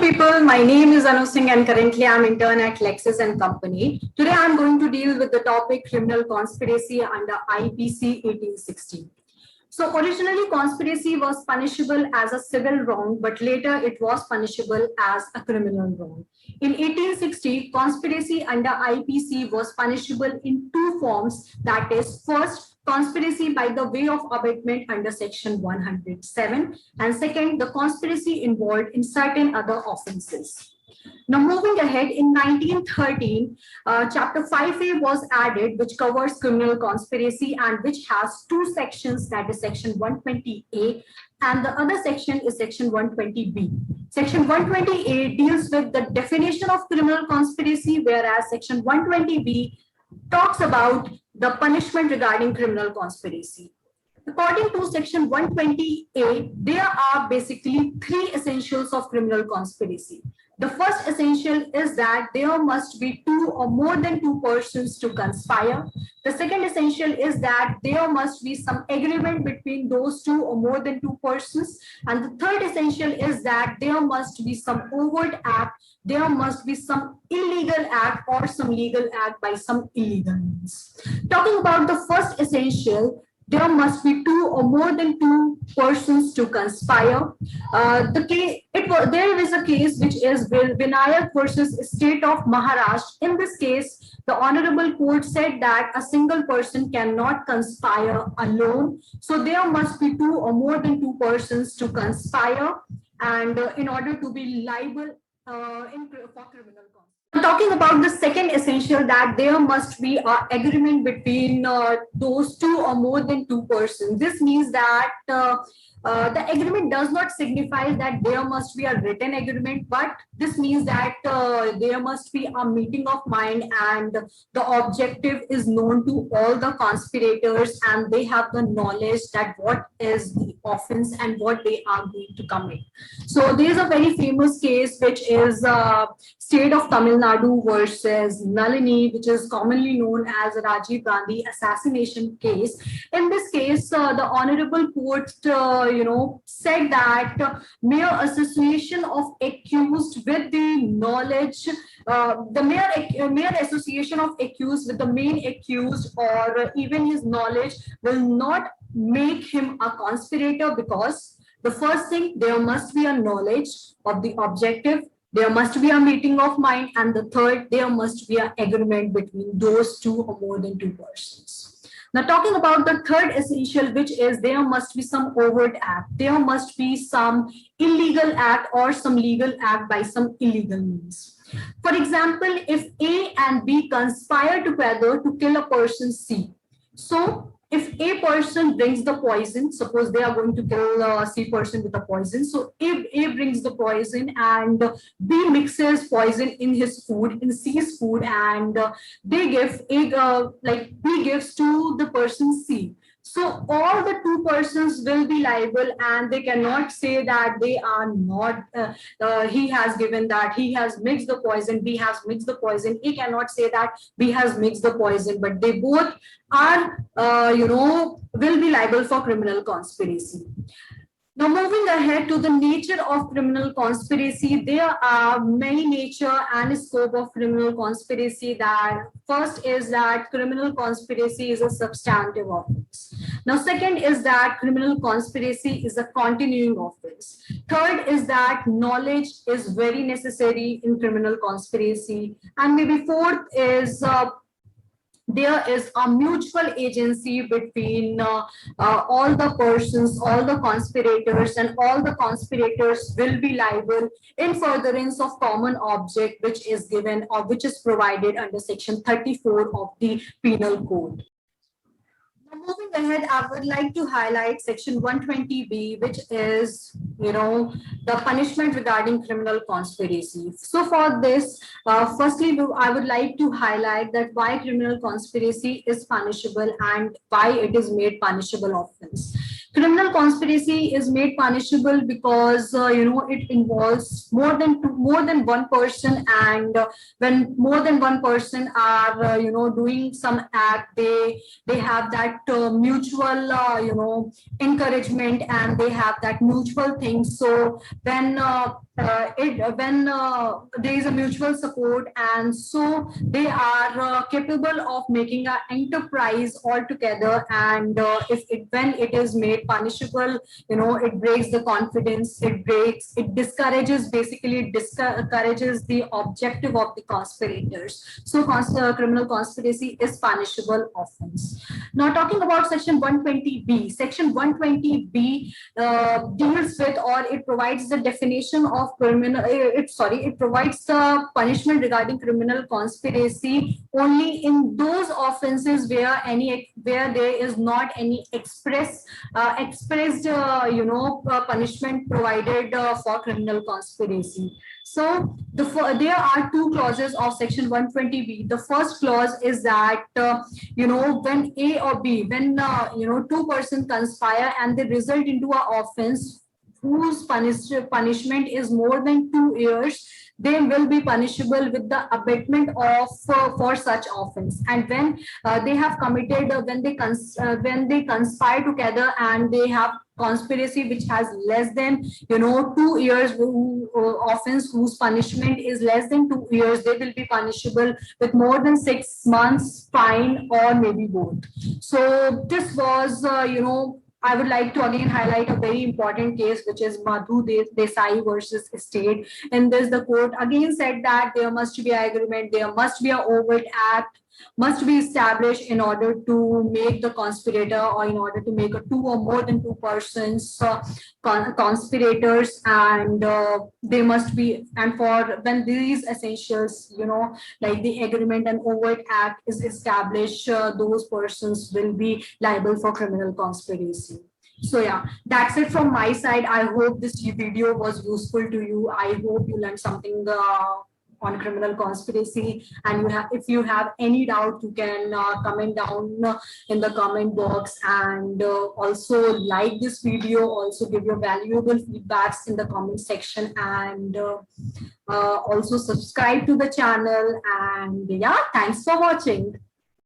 people, my name is Anu Singh and currently I'm intern at Lexis and Company. Today I'm going to deal with the topic criminal conspiracy under IPC 1860. So originally conspiracy was punishable as a civil wrong, but later it was punishable as a criminal wrong. In 1860, conspiracy under IPC was punishable in two forms, that is, first, conspiracy by the way of abetment under section 107, and second, the conspiracy involved in certain other offenses. Now, moving ahead, in 1913, Chapter 5A was added, which covers criminal conspiracy and which has two sections, that is Section 120A, and the other section is Section 120B. Section 120A deals with the definition of criminal conspiracy, whereas Section 120B talks about the punishment regarding criminal conspiracy. According to Section 120A, there are basically three essentials of criminal conspiracy. The first essential is that there must be two or more than two persons to conspire. The second essential is that there must be some agreement between those two or more than two persons. And the third essential is that there must be some overt act, there must be some illegal act or some legal act by some illegal means. Talking about the first essential, there must be two or more than two persons to conspire. There is a case which is Vinayak versus State of Maharashtra. In this case, the Honorable Court said that a single person cannot conspire alone. So there must be two or more than two persons to conspire, and in order to be liable for criminal conspiracy. Talking about the second essential, that there must be an agreement between those two or more than two persons. This means that the agreement does not signify that there must be a written agreement, but this means that there must be a meeting of mind and the objective is known to all the conspirators and they have the knowledge that what is the offense and what they are going to commit. So there is a very famous case which is State of Tamil Nadu versus Nalini, which is commonly known as a Rajiv Gandhi assassination case. In this case, the Honorable Court said that mere association of accused with the knowledge, the mere association of accused with the main accused or even his knowledge will not make him a conspirator, because the first thing, there must be a knowledge of the objective, there must be a meeting of mind, and the third, there must be an agreement between those two or more than two persons. Now, talking about the third essential, which is there must be some overt act, there must be some illegal act or some legal act by some illegal means. For example, if A and B conspire together to kill a person C, so if A person brings the poison, suppose they are going to kill a C person with a poison. So if A brings the poison and B mixes poison in his food, in C's food, and they give B gives to the person C. So all the two persons will be liable and they cannot say that they are not, he has given that, he has mixed the poison, B has mixed the poison. He cannot say that B has mixed the poison, but they both are, will be liable for criminal conspiracy. Now, moving ahead to the nature of criminal conspiracy, there are many nature and scope of criminal conspiracy. That first is that criminal conspiracy is a substantive offense. Now, second is that criminal conspiracy is a continuing offense. Third is that knowledge is very necessary in criminal conspiracy. And maybe fourth is there is a mutual agency between all the persons, all the conspirators, and all the conspirators will be liable in furtherance of common object, which is given or which is provided under Section 34 of the Penal Code. Now, moving ahead, I would like to highlight Section 120B, which is, the punishment regarding criminal conspiracy. So for this, firstly, I would like to highlight that why criminal conspiracy is punishable and why it is made punishable offense. Criminal conspiracy is made punishable because it involves more than one person, and when more than one person are doing some act, they have that mutual encouragement, and they have that mutual thing. So when there is a mutual support, and so they are capable of making an enterprise altogether, and if it when it is made punishable, it breaks the confidence, it discourages, basically it discourages the objective of the conspirators. So criminal conspiracy is punishable offense. Now talking about section 120b. Section 120b deals with, or it provides the definition of criminal, it provides the punishment regarding criminal conspiracy only in those offenses where there is not any expressed punishment provided for criminal conspiracy. So there are two clauses of section 120b. The first clause is that when A or B, when two persons conspire and they result into an offense whose punishment is more than 2 years, they will be punishable with the abatement of for such offense. And when they have committed, when they conspire together and they have conspiracy which has less than 2 years, offense whose punishment is less than 2 years, they will be punishable with more than 6 months fine or maybe both. So this was I would like to again highlight a very important case, which is Madhu Desai versus State. In this, the court again said that there must be an agreement, there must be an overt act, must be established in order to make the conspirator, or in order to make a two or more than two persons conspirators, and they must be, and for when these essentials, like the agreement and overt act is established, those persons will be liable for criminal conspiracy. So yeah, that's it from my side. I hope this video was useful to you. I hope you learned something on criminal conspiracy, and if you have any doubt, you can comment down in the comment box, and also like this video, also give your valuable feedbacks in the comment section, and also subscribe to the channel. And yeah, thanks for watching.